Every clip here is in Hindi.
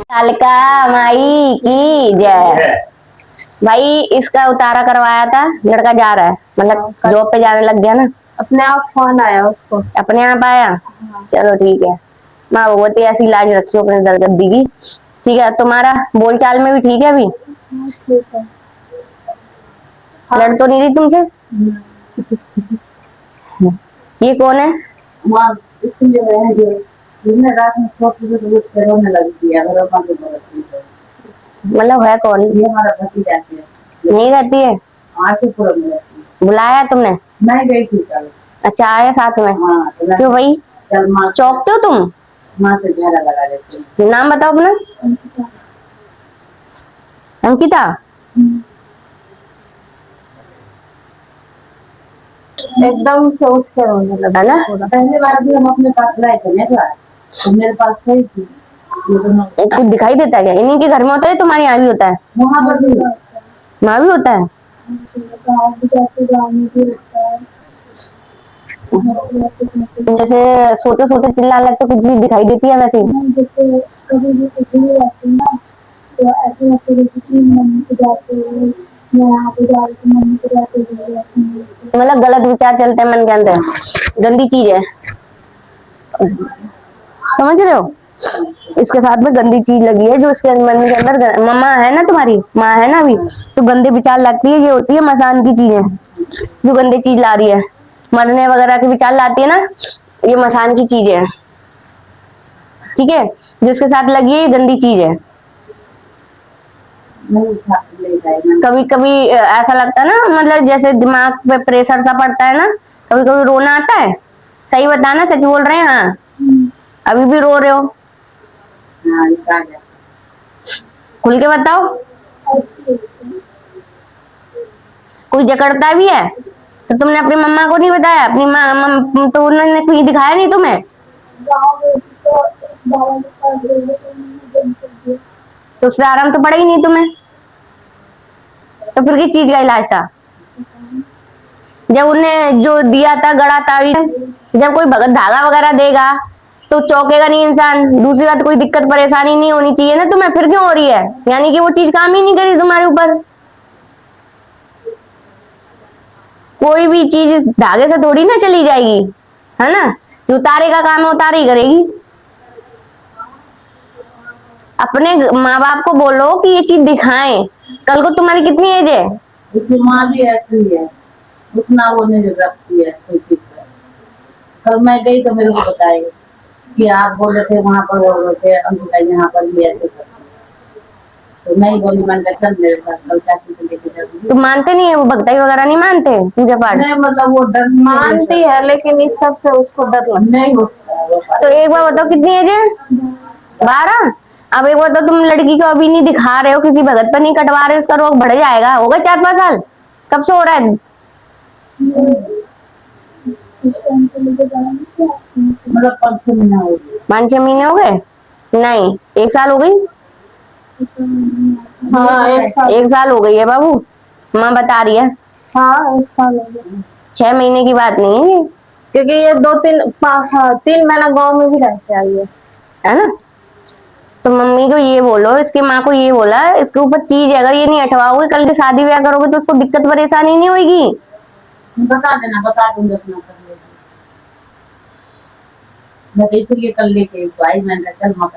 कालिका माई की जय। भाई इसका उतारा करवाया था, लड़का जा रहा है, मतलब जॉब पे जाने लग गया ना। अपने आप फोन आया उसको। अपने आप आया। चलो ठीक है। माँ भगवती ऐसी लाज रखी अपने दरगद्दी की। ठीक है, तुम्हारा बोलचाल में भी ठीक है अभी? ठीक है। लड़ तो नहीं रही तुमसे? ये कौन है? रात में रोने लगती है। मतलब है कौन? ये हमारा भतीजा है। नहीं रहती है? आशीपुर में रहती है। बुलाया तुमने? नहीं गई थी कल। अच्छा आए साथ में? हाँ, क्यों भाई चौकते हो तुम? माँ से घेरा लगा देते। नाम बताओ अपना। अंकिता। एकदम से उठ कर रोने लगा है ना? पहली बार भी हम अपने पास लाए थे ना, तो मेरे पास सही थी। कुछ दिखाई देता है क्या? इन्हीं के घर में होता है, तुम्हारे यहाँ भी होता है? वहाँ पर भी वहाँ भी होता है। जैसे सोते सोते चिल्ला लगता, कुछ चीज दिखाई देती है वैसे? जैसे कभी भी कुछ नहीं रहती ना, तो ऐसे लगता है जैसे कि मम्मी को जाते हुए मैं यहाँ पे जा रही थी, मम्मी को जाते हुए। मतलब गलत विचार चलते हैं मन के अंदर, गंदी चीज है, समझ रहे हो? इसके साथ में गंदी चीज लगी है जो इसके मन के अंदर। मम्मा है ना तुम्हारी, माँ है ना अभी, तो गंदे विचार लगती है, ये होती है मसान की चीजें जो गंदी चीज ला रही है। मरने वगैरह के विचार लाती है ना, ये मसान की चीजें है। ठीक है, जो इसके साथ लगी है ये गंदी चीज है। कभी कभी ऐसा लगता है ना, मतलब जैसे दिमाग पे प्रेशर सा पड़ता है ना, कभी कभी रोना आता है। सही बताना, सच बोल रहे हैं? हाँ, अभी भी रो रहे हो? खुल के बताओ। कोई जकड़ता भी है तो तुमने अपनी मम्मा को नहीं बताया? अपनी माँ तो उन्होंने कुछ दिखाया नहीं तुम्हें? तो उससे आराम तो पड़ा ही नहीं तुम्हें, तो फिर किस चीज का इलाज था? जब उन्हें जो दिया था गड़ा तावीज, जब कोई भगत धागा वगैरह देगा तो चौंकेगा नहीं इंसान। दूसरी बात, कोई दिक्कत परेशानी नहीं होनी चाहिए ना तुम्हें, फिर क्यों हो रही है? यानी कि वो चीज काम ही नहीं करी तुम्हारे ऊपर। कोई भी चीज धागे से थोड़ी ना चली जाएगी, है ना? जो उतारे का काम है उतारे ही करेगी। अपने माँ बाप को बोलो कि ये चीज दिखाएं। कल को तुम्हारी कितनी एज है? उसकी माँ भी ऐसी है, उतना वो नहीं रखती है कोई चीज पर। कल मैं गई तो मेरे को बताए कि आप बोले थे वहाँ पर वो बोले थे अंकिता यहाँ पर भी ऐसे करती है। तो नहीं बोली, मैंने कहा चल मेरे साथ कल चाची को लेके जाऊंगी। तुम मानते नहीं है? वो भक्ताई वगैरह नहीं मानते, पूजा पाठ? नहीं, मतलब वो डर मानती है लेकिन इस सब से उसको डर लगता नहीं होता। तो एक बार बताओ कितनी एज है? 12। अब एक बार तो तुम लड़की को अभी नहीं दिखा रहे हो, किसी भगत पर नहीं कटवा रहे हो, उसका रोग बढ़ जाएगा। होगा 4-5 साल? कब से हो रहा है? मतलब 5-6 महीना हो गए। 5-6 महीने हो गए? नहीं, 1 साल हो गई। हाँ, 1 साल हो गई है बाबू, माँ बता रही है। हाँ, 1 साल हो गया। 6 महीने की बात नहीं है, क्योंकि ये 3 महीना गांव में भी रह के आई है ना? तो मम्मी को ये बोलो, इसकी माँ को ये बोला, इसके ऊपर चीज है, अगर ये नहीं हटवाओगे, कल के शादी ब्याह करोगे तो उसको दिक्कत परेशानी नहीं होगी। बता देना, बता दूंगी अपना कर लेगी। मैं तो इसलिए कल लेके आई, मैंने चल मत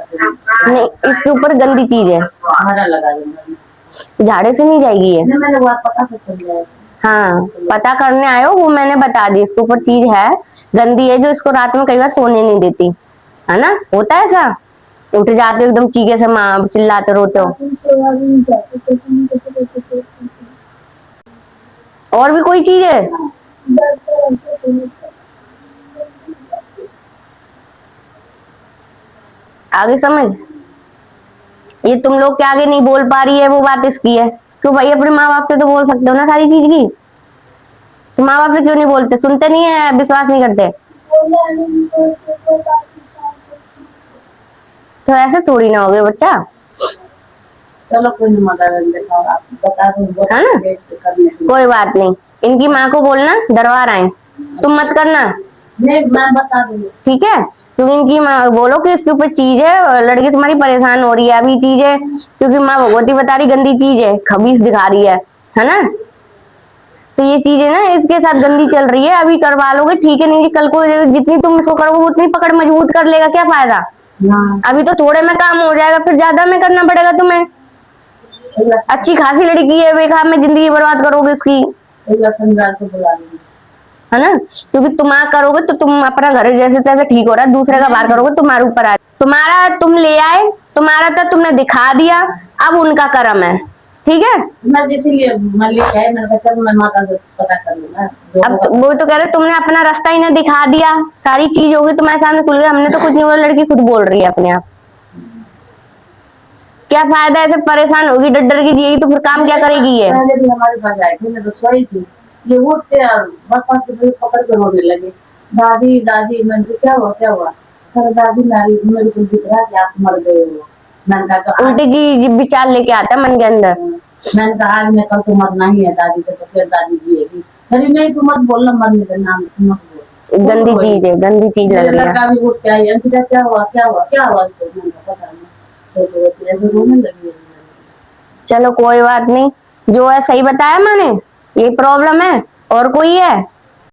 नहीं, इसके ऊपर गंदी चीज है, हरा लगा दूंगा, झाड़े से नहीं जाएगी ये। मैंने वो पता से चल जाएगा। हाँ, पता करने आए हो, वो मैंने बता दी, इसके ऊपर चीज है, गंदी है, जो इसको रात में कई बार सोने नहीं देती, है ना? होता है ऐसा, उठ जाते हो एकदम चीखे से, माँ चिल्लाते रोते हो। और भी कोई चीज है? आगे समझ, ये तुम लोग के आगे नहीं बोल पा रही है, वो बात इसकी है। क्यों भाई, अपने माँ बाप से तो बोल सकते हो ना सारी चीज की। तो माँ बाप से क्यों नहीं बोलते? सुनते नहीं है, विश्वास नहीं करते? तो ऐसे थोड़ी ना हो गए बच्चा। चलो कोई नहीं, आप बता दो, है ना? कोई बात नहीं, इनकी माँ को बोलना दरबार आए, तुम मत करना। नहीं, मैं बता दूंगी। ठीक है, क्योंकि इनकी माँ बोलो कि इसके ऊपर चीज है और लड़की तुम्हारी परेशान हो रही है, अभी चीज है क्योंकि माँ भगवती बता रही गंदी चीज है, खबीस दिखा रही है ना। तो ये चीजें ना इसके साथ गंदी चल रही है, अभी करवा लोगे ठीक है, नहीं कि कल को जितनी तुम इसको करोगे उतनी पकड़ मजबूत कर लेगा, क्या फायदा। हाँ अभी तो थोड़े में काम हो जाएगा, फिर ज्यादा में करना पड़ेगा तुम्हें। अच्छी खासी लड़की है, बेकार में जिंदगी बर्बाद करोगे उसकी, शनिवार को बुला लेंगे। है ना। क्योंकि तुम करोगे तो तुम अपना घर जैसे तैसे ठीक हो रहा है, दूसरे का बाहर करोगे तुम्हारे ऊपर आ, तुम्हारा तुम ले आए, तुम्हारा तो तुमने दिखा दिया, अब उनका कर्म है, ठीक है। मैं इसीलिए मैं ले आए, मैंने कहा चल मैं माता से पता कर लूंगा अब दोनों का। वो तो कह रहे तुमने अपना रास्ता ही ना दिखा दिया, सारी चीज होगी तुम्हारे सामने खुल गया, हमने तो कुछ नहीं बोला, लड़की खुद बोल रही है अपने आप। क्या फायदा ऐसे परेशान होगी डर डर की जिएगी तो फिर काम क्या करेगी ये। पहले भी हमारे पास आए थे, मैं तो सोई थी, ये उठते और बस पास से पकड़ के रोने लगे, दादी दादी। मैंने कहा क्या हुआ क्या हुआ। अरे दादी मेरे को दिख रहा है कि आप मर गए हो। मैंने कहा तो उल्टी जी विचार लेके आता है मन के अंदर। मैंने कहा आज मैं कल तो मरना ही है दादी को, तो फिर दादी जिएगी। अरे नहीं तू मत बोलना, मरने का नाम मत बोल। गंदी चीज है, गंदी चीज लग रही है। लड़का भी उठ के आई, अंकिता क्या हुआ क्या हुआ क्या हुआ इसको। मैंने कहा पता नहीं, तो ऐसे रोने लगी। चलो कोई बात नहीं, जो है सही बताया मैंने, ये प्रॉब्लम है और कोई है।